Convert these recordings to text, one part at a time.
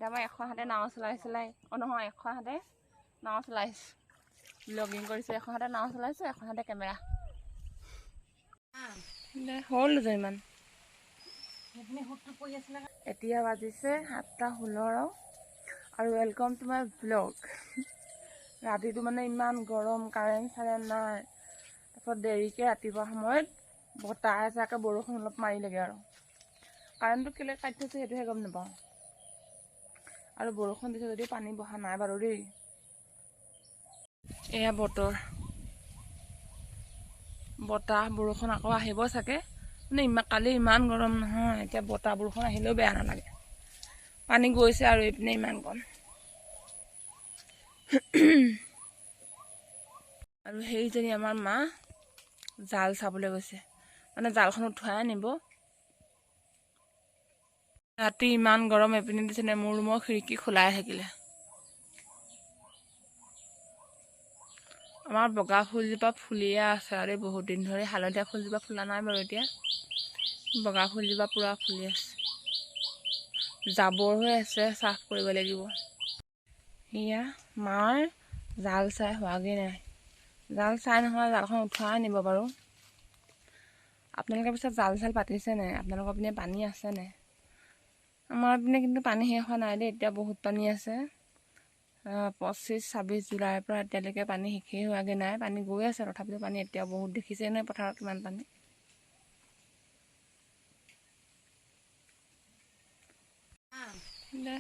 এতিয়া মই এখন হাতে নাও চলাই নহয় এখন হাতে নাও চলাইছোঁ ব্লগিং কৰিছোঁ এখন হাতে নাও চলাইছোঁ এখন হাতে কেমেৰা হ'ল দুজনীমান এতিয়া বাজিছে 7:16 আৰু ৱেলকাম টু মাই ব্লগ। ৰাতিটো মানে ইমান গৰম কাৰেণ্ট নাই তাৰপিছত দেৰিকৈ ৰাতিপুৱা সময়ত বতাহ এজাকে বৰষুণ অলপ মাৰিলেগৈ আৰু কাৰেণ্টটো কেলৈ কাটি থৈছে সেইটোহে গম নাপাওঁ আৰু বৰষুণ দিছে যদিও পানী বহা নাই বাৰু দেই। এয়া বতাহ বৰষুণ আকৌ আহিব চাগে মানে কালি ইমান গৰম নহয় এতিয়া বতাহ বৰষুণ আহিলেও বেয়া নালাগে। পানী গৈছে আৰু এইপিনে ইমান কম আৰু সেইজনী আমাৰ মা জাল চাবলৈ গৈছে মানে জালখন উঠুৱাই আনিব। ৰাতি ইমান গৰম এপিনে দিছে নে মোৰ ৰুমৰ খিৰিকী খোলাই থাকিলে। আমাৰ বগা ফুলজোপা ফুলিয়ে আছে আৰু বহুত দিন ধৰি হালধীয়া ফুলজোপা ফুলা নাই বাৰু এতিয়া বগা ফুলজোপা পুৰা ফুলি আছে জাবৰ হৈ আছে চাফ কৰিব লাগিব। সেয়া মাৰ জাল চাই হোৱাগৈ নাই জাল চাই নহয় জালখন উঠুৱাই আনিব বাৰু। আপোনালোকৰ পিছত জাল পাতিছে নাই আপোনালোকৰ পিনে পানী আছে নাই? আমাৰ পিনে কিন্তু পানী শেষ হোৱা নাই দেই এতিয়া বহুত পানী আছে। 25-26 জুলাইৰ পৰা এতিয়ালৈকে পানী শেষেই হোৱাগৈ নাই পানী গৈ আছে তথাপিও পানী এতিয়াও বহুত দেখিছে নহয় পথাৰত কিমান পানী।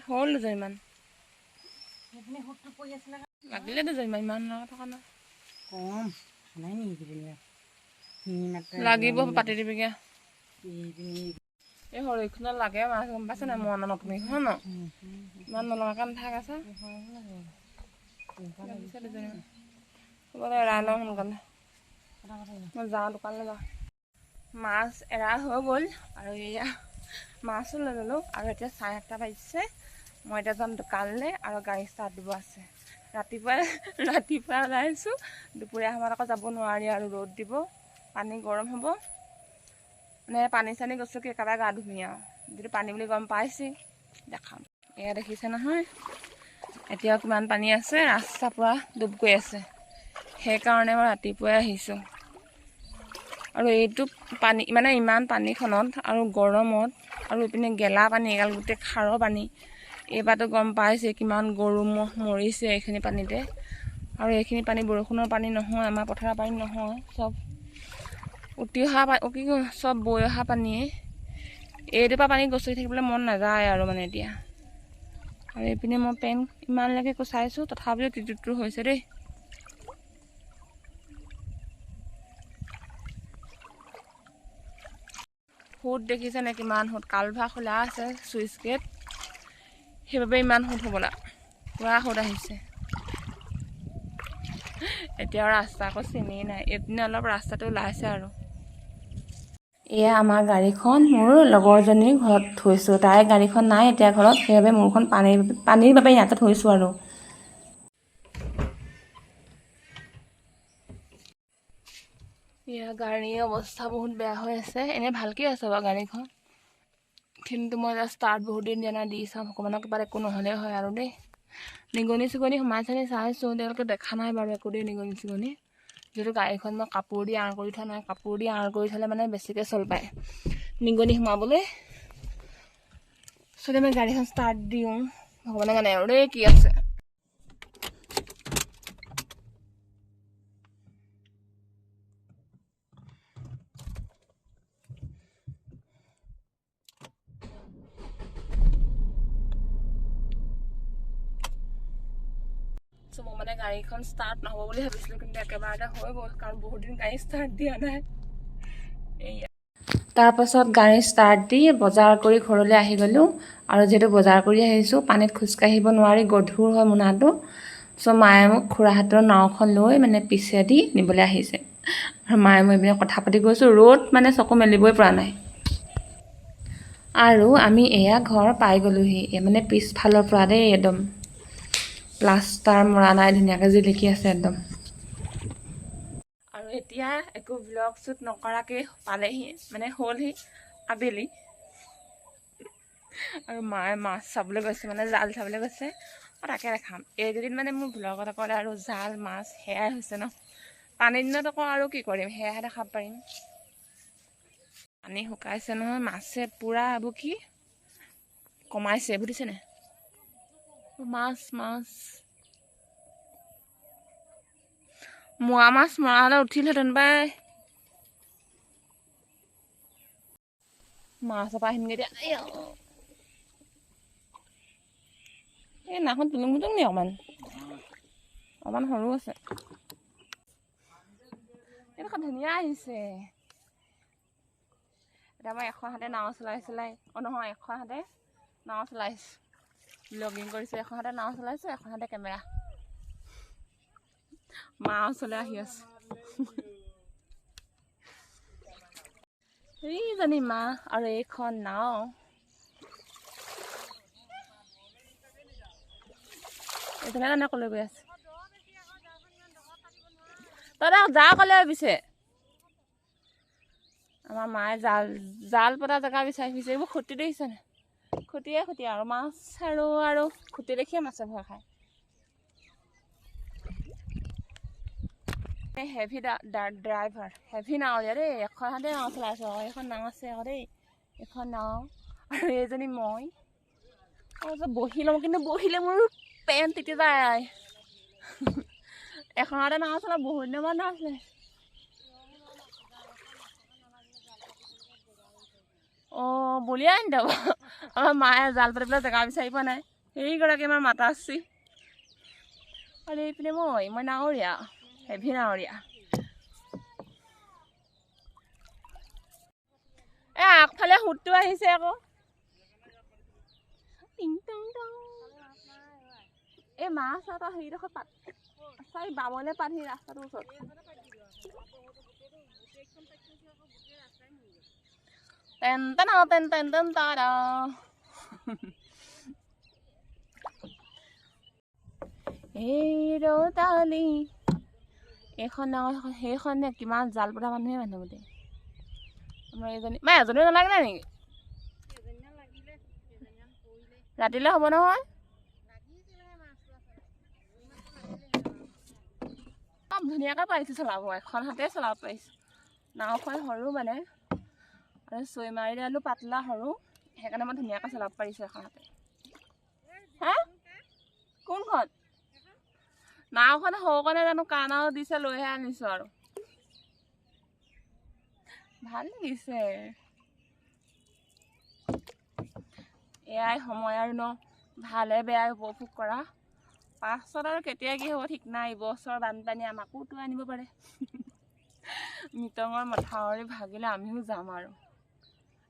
হ'ল দুজনীমান লাগিলে দুজনীমান ইমান থকা নাই কম নাই লাগিব পাতি দিবিগৈ এই সৰহীখনত লাগে মাছ গম পাইছে নাই মন নতুন হয় ন ইমান নলগাকৈ নাথাক আছে এৰাই লওঁ সোনকালে মই যাওঁ দোকানলৈ যাওঁ। মাছ এৰা হৈ গ'ল আৰু এয়া মাছো লৈ ল'লোঁ আৰু এতিয়া 7:30 বাজিছে। মই এতিয়া যাম দোকানলৈ আৰু গাড়ী ষ্টাৰ্ট দিব আছে। ৰাতিপুৱা ওলাইছোঁ দুপৰীয়া সময়ত আকৌ যাব নোৱাৰি আৰু ৰ'দ দিব পানী গৰম হ'ব মানে পানী চানী গছকি একেবাৰে গা ধুমি আৰু যিটো পানী বুলি গম পাইছে দেখাম। এয়া দেখিছে নহয় এতিয়াও কিমান পানী আছে ৰাস্তা পূৰা ডুব গৈ আছে সেইকাৰণে মই ৰাতিপুৱাই আহিছোঁ আৰু এইটো পানী মানে ইমান পানীখনত আৰু গৰমত আৰু এইপিনে গেলা পানী এগাল গোটেই খাৰৰ পানী এইবাৰতো গম পাইছে কিমান গৰু ম'হ মৰিছে এইখিনি পানীতে আৰু এইখিনি পানী বৰষুণৰ পানী নহয় আমাৰ পথাৰৰ পানী নহয় চব উটি অহা চব বৈ অহা পানীয়ে এইটোপা পানী গছকি থাকিবলৈ মন নাযায় আৰু মানে এতিয়া আৰু এইপিনে মই পেণ্ট ইমানলৈকে কোচাইছোঁ তথাপিও টিটুটু হৈছে দেই। সোঁত দেখিছে নে কিমান সোঁত কালভাৰ খোলা আছে চুইচ গেট সেইবাবে ইমান সোঁত হ'বলা পুৰা সোঁত আহিছে। এতিয়া ৰাস্তা আকৌ চিনি নাই এইপিনে অলপ ৰাস্তাটো ওলাইছে আৰু এয়া আমাৰ গাড়ীখন মোৰ লগৰজনীৰ ঘৰত থৈছোঁ তাইৰ গাড়ীখন নাই এতিয়া ঘৰত সেইবাবে মোৰখন পানীৰ বাবে ইয়াতে থৈছোঁ আৰু এয়া গাড়ীৰ অৱস্থা বহুত বেয়া হৈ আছে এনেই ভালকৈ আছে বাৰু গাড়ীখন কিন্তু মই এতিয়া ষ্টাৰ্ট বহুত দিন দিয়া নাই দি চাম ভগৱানৰ কিবা একো নহ'লেই হয় আৰু দেই। নিগনি চিগনি সোমাইছে নি চাইছোঁ তেওঁলোকে দেখা নাই বাৰু একো দেই নিগনি চিগনি যিহেতু গাড়ীখন মই কাপোৰ দি আঁৰ কৰি থোৱা নাই কাপোৰ দি আঁৰ কৰি থ'লে মানে বেছিকৈ চল পায় নিগনি সোমাবলৈ চলি মই গাড়ীখন ষ্টাৰ্ট দিওঁ ভগৱানে জানে আৰু দেই কি আছে। মই মানে গাড়ীখন ষ্টাৰ্ট নহ'ব বুলি ভাবিছিলোঁ কিন্তু একেবাৰতে হৈ গ'ল কাৰণ বহুত দিন গাড়ী ষ্টাৰ্ট দিয়া নাই। এয়া তাৰপাছত গাড়ী ষ্টাৰ্ট দি বজাৰ কৰি ঘৰলৈ আহি গ'লোঁ আৰু যিহেতু বজাৰ কৰি আহিছোঁ পানীত খোজকাঢ়িব নোৱাৰি গধুৰ হয় মোনাটো মায়ে মোক খুৰাহঁতৰ নাওখন লৈ মানে পিছেদি নিবলৈ আহিছে আৰু মায়ে মই এইপিনে কথা পাতি গৈছোঁ ৰ'দ মানে চকু মেলিবই পৰা নাই আৰু আমি এয়া ঘৰ পাই গ'লোহি মানে পিছফালৰ পৰা দেই একদম প্লাষ্টাৰ মৰা নাই ধুনীয়াকৈ জিলিকি আছে একদম আৰু এতিয়া একো ব্লগ শ্বুট নকৰাকৈ পালেহি মানে হ'লহি আবেলি আৰু মায়ে মাছ চাবলৈ গৈছে মানে জাল চাবলৈ গৈছে তাকে দেখাম এইকেইদিন মানে মোৰ ভ্লগত অকল আৰু জাল মাছ সেয়াই হৈছে ন পানীৰ দিনত আকৌ আৰু কি কৰিম সেয়াহে দেখাব পাৰিম পানী শুকাইছে নহয় মাছে পুৰা এইবোৰ কি কমাইছে বুজিছেনে মাছ মাছ মোৱা মাছ মৰা হ'লে উঠিলহেঁতেন পাই মাছৰ পৰা আহিমগৈ এতিয়া এই নাখন তুলুং মুতুং নি অকমান সৰু আছে এইডোখৰ ধুনীয়া আহিছে এতিয়া মই এখন হাতে নাও চলাই নহয় এখন হাতে নাও চলাইছোঁ ব্লগিং কৰিছোঁ এখন হাতে নাও চলাইছোঁ এখন হাতে কেমেৰা মা ওচৰলৈ আহি আছে এইজনী মা আৰু এইখন নাও এইজনে জানে ক'লৈ গৈ আছে তই যা ক'লে পিছে আমাৰ মায়ে জাল পতা জেগা বিচাৰি ফুৰিছে এইবোৰ খুটি দেখিছেনে খুটিয়ে আৰু মাছ আৰু খুটি দেখিয়ে মাছে ভয় খায় হেভি ড্ৰাইভাৰ হেভি নাৱৰীয়া দেই এখন হাতে নাও চলাইছোঁ আকৌ এইখন নাও আছে আকৌ দেই এইখন নাও আৰু এইজনী মই আৰু বহি লওঁ কিন্তু বহিলে মোৰ পেণ্ট তিতি যায় এখন হাতে নাও চলা বহুত দিনৰ মান নাছিলে অঁ বলিয়াই আনি দিব আমাৰ মায়ে জাল পাতি পেলাই জেগা বিচাৰি পোৱা নাই সেইগৰাকী আমাৰ মাতাশ্ৰী আৰু এইপিনে মই নাৱৰীয়া হেভি নাৱৰীয়া এই আগফালে সোঁতটো আহিছে আকৌ এই মাছ এটা হেৰিডোখৰ পাত চাৰি বামলৈ পাত সি ৰাস্তাটোৰ ওচৰত তেন তাৰা এই ৰতালি এইখন নাও সেইখন কিমান জাল পতা মানুহে গোটেই আমাৰ এজনী এজনীও নালাগিলে নেকি ৰাতিলৈ হ'ব নহয় ধুনীয়াকৈ পাৰিছোঁ চলাব এখন হাতে চলাব পাৰিছোঁ নাওখন সৰু মানে আৰু চৈ মাৰি দিলোঁ পাতলা সৰু সেইকাৰণে মই ধুনীয়াকৈ চলাব পাৰিছোঁ এখন হাতে হা কোনখন নাওখন সৰুকণে জানো কা নাও দিছে লৈহে আনিছোঁ আৰু ভাল লাগিছে এয়াই সময় আৰু ন ভালে বেয়াই উপভোগ কৰা পাছত আৰু কেতিয়া কি হ'ব ঠিক নাই এইবছৰ বানপানী আমাকো উটুৱাই আনিব পাৰে মিটঙৰ মথাউৰি ভাগিলে আমিও যাম আৰু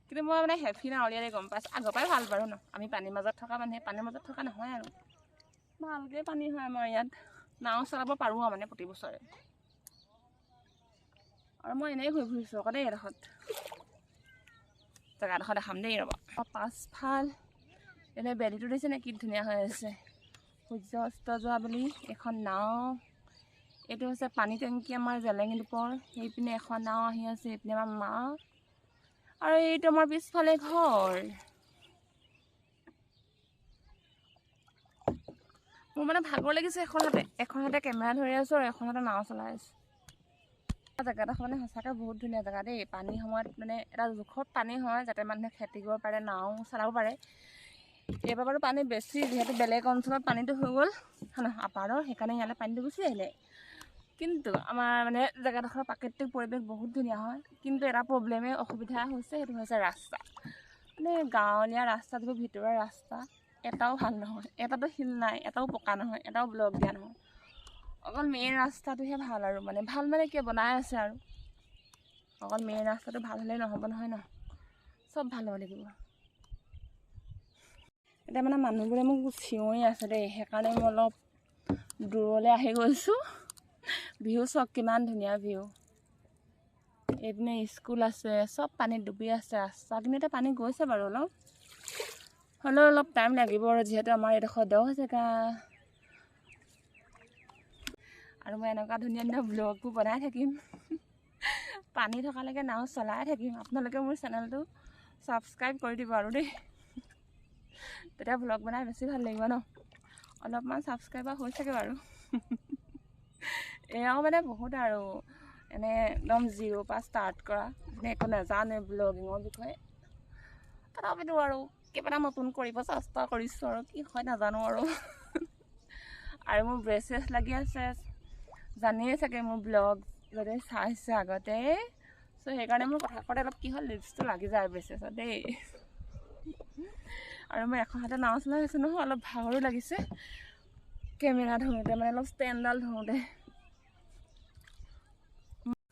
কিন্তু মই মানে হেভি নাৱৰীয়াৰে গম পাইছোঁ আগৰ পৰাই ভাল বাৰু ন আমি পানীৰ মাজত থকা মানুহে পানীৰ মাজত থকা নহয় আৰু ভালকৈ পানী হয় আমাৰ ইয়াত নাও চলাব পাৰোঁ আৰু মানে প্ৰতি বছৰে আৰু মই এনেই ঘূৰি ফুৰিছোঁ আকৌ দেই এডোখৰত জেগাডোখৰ দেখাম দেই ৰ'বা পাছফাল এনে বেলিটো দিছে নে কি ধুনীয়া হৈ আছে সূৰ্য অস্ত যোৱা বুলি এখন নাও এইটো হৈছে পানী টেংকি আমাৰ জেলেঙি দ্বীপৰ সেইপিনে এখন নাও আহি আছে এইপিনে আমাৰ মা আৰু এইটো আমাৰ পিছফালে ঘৰ মোৰ মানে ভাগৰ লাগিছে এখন হাতে কেমেৰা ধৰি আছোঁ আৰু এখন হাতে নাও চলাই আছোঁ জেগাডোখৰ মানে সঁচাকৈ বহুত ধুনীয়া জেগা দেই পানী সময়ত মানে এটা জোখত পানী হয় যাতে মানুহে খেতি কৰিব পাৰে নাও চলাব পাৰে এইবাৰ বাৰু পানী বেছি যিহেতু বেলেগ অঞ্চলত পানীটো হৈ গ'ল আপাৰৰ সেইকাৰণে ইয়ালৈ পানীটো গুচি আহিলে কিন্তু আমাৰ মানে জেগাডোখৰ প্ৰাকৃতিক পৰিৱেশ বহুত ধুনীয়া হয় কিন্তু এটা প্ৰব্লেমে অসুবিধা হৈছে সেইটো হৈছে ৰাস্তা মানে গাঁৱলীয়া ৰাস্তা যিবোৰ ভিতৰুৱা ৰাস্তা এটাও ভাল নহয় এটাতো শিল নাই এটাও পকা নহয় এটাও ব্লক দিয়া নহয় অকল মেইন ৰাস্তাটোহে ভাল আৰু মানে ভাল মানে কি বনাই আছে আৰু অকল মেইন ৰাস্তাটো ভাল হ'লে নহ'ব নহয় ন চব ভাল হ'ব লাগিব এতিয়া মানে মানুহবোৰে মোক চিঞৰি আছে দেই সেইকাৰণে মই অলপ দূৰলৈ আহি গৈছোঁ ভিউ চাওক কিমান ধুনীয়া ভিউ এইপিনে স্কুল আছে চব পানীত ডুবি আছে ৰাস্তা কিন্তু এতিয়া পানী গৈছে বাৰু অলপ হ'লেও অলপ টাইম লাগিব আৰু যিহেতু আমাৰ এইডোখৰ দ জেগা আৰু মই এনেকুৱা ধুনীয়া ধুনীয়া ব্লগবোৰ বনাই থাকিম পানী থকালৈকে নাও চলাই থাকিম আপোনালোকে মোৰ চেনেলটো ছাবস্ক্ৰাইব কৰি দিব আৰু দেই তেতিয়া ব্লগ বনাই বেছি ভাল লাগিব ন অলপমান ছাবস্ক্ৰাইবাৰ হৈ থাকে বাৰু এয়াও মানে বহুত আৰু এনে একদম 0 পৰা ষ্টাৰ্ট কৰা মানে একো নাজানে ব্লগিঙৰ বিষয়ে তথাপিতো আৰু কিবা নতুন কৰিব চেষ্টা কৰিছোঁ আৰু কি হয় নাজানো আৰু আৰু মোৰ ব্ৰেচেছ লাগি আছে জানিয়ে চাগে মোৰ ব্লগ যদি চাইছে আগতে চ' সেইকাৰণে মোৰ কথা কওঁতে অলপ কি হ'ল লিপছটো লাগি যায় ব্ৰেচেছত দেই আৰু মই এখন হাতে নাও চলাই আছোঁ নহয় অলপ ভাগৰো লাগিছে কেমেৰা ধৰোঁতে মানে অলপ ষ্টেণ্ডডাল ধৰোঁতে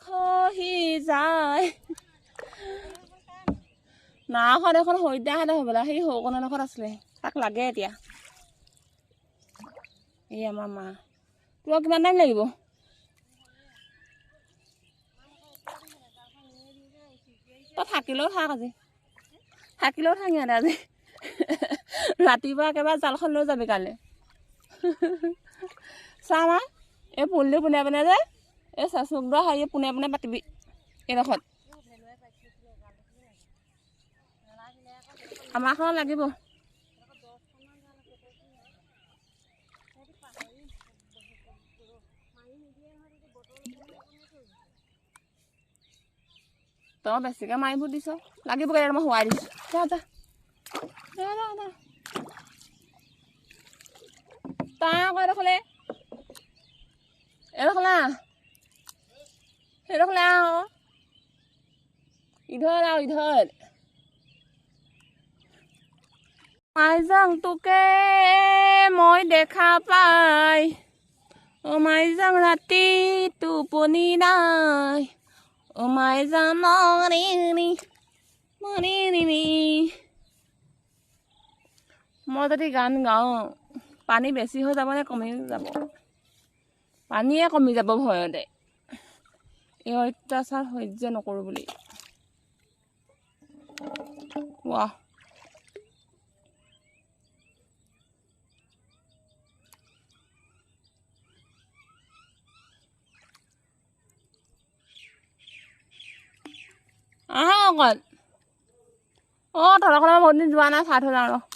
খহি যায় নাওখন এখন সৈদাহঁতে হ'বলা সেই সৰুকণৰ লগত আছিলে তাক লাগে এতিয়া এই আমাৰ মা তোৰ কিমান টাইম লাগিব তই থাকিলেও থাক আজি থাকিলেও থাক ইয়াতে আজি ৰাতিপুৱা একেবাৰে জালখন লৈ যাবি কাইলৈ চা মা এই পুলটো পোনে পোনে যে এই চাচুকডৰা হেৰি পোনে পোনে পাতিবি এইডোখৰত আমাৰখনত লাগিব তই বেছিকৈ মাৰিবোৰ দিছ লাগিবগৈ মই শুৱাই দিছোঁ যা যা তই আকৌ এইডোখৰলৈ সেইডোখৰলৈ আকৌ ইধৰ আৰু ইধৰ মাইজাং তোকে মই দেখা পাই অ মাইজাং ৰাতি টোপনি নাই অ মাইজাং মই যদি গান গাওঁ পানী বেছি হৈ যাব নে কমি যাব পানীয়ে কমি যাব ভয়তে এই অত্যাচাৰ সহ্য নকৰোঁ বুলি ৱাহ আহা অকল অঁ তহঁতৰ বহুত দিন যোৱা নাই চাই থৈ যাওঁ ৰ